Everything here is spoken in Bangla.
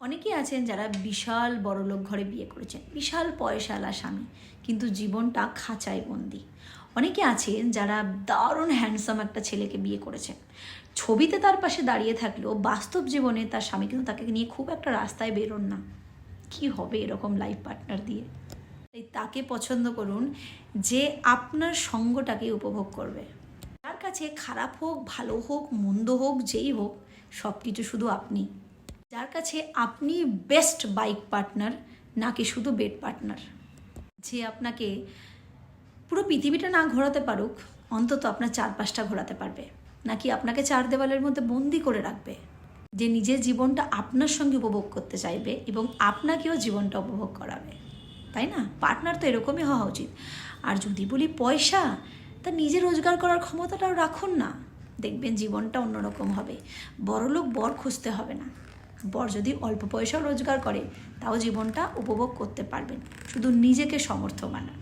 অনেকেই আছেন যারা বিশাল বড়লোক ঘরে বিয়ে করেছেন, বিশাল পয়সাওয়ালা স্বামী, কিন্তু জীবনটা খাঁচায় বন্দি। অনেকে আছেন যারা দারুণ হ্যান্ডসাম একটা ছেলেকে বিয়ে করেছেন, ছবিতে তার পাশে দাঁড়িয়ে থাকলেও বাস্তব জীবনে তার স্বামী কিন্তু তাকে নিয়ে খুব একটা রাস্তায় বেরোন না। কি হবে এরকম লাইফ পার্টনার দিয়ে? তাই তাকে পছন্দ করুন যে আপনার সঙ্গটাকে উপভোগ করবে। তার কাছে খারাপ হোক, ভালো হোক, মন্দ হোক, যেই হোক, সব কিছু শুধু আপনি। যার কাছে আপনি বেস্ট বাইক পার্টনার, নাকি শুধু বেড পার্টনার। যে আপনাকে পুরো পৃথিবীটা না ঘোরাতে পারুক, অন্তত আপনার চারপাশটা ঘোরাতে পারবে, নাকি আপনাকে চার দেওয়ালের মধ্যে বন্দি করে রাখবে। যে নিজের জীবনটা আপনার সঙ্গে উপভোগ করতে চাইবে এবং আপনাকেও জীবনটা উপভোগ করাবে, তাই না? পার্টনার তো এরকমই হওয়া উচিত। আর যদি বলি পয়সা, তা নিজে রোজগার করার ক্ষমতাটাও রাখুন না, দেখবেন জীবনটা অন্যরকম হবে। বড়লোক বর খুঁজতে হবে না, বর যদি অল্প পয়সাও রোজগার করে তাও জীবনটা উপভোগ করতে পারবেন। শুধু নিজেকে সমর্থ বানান।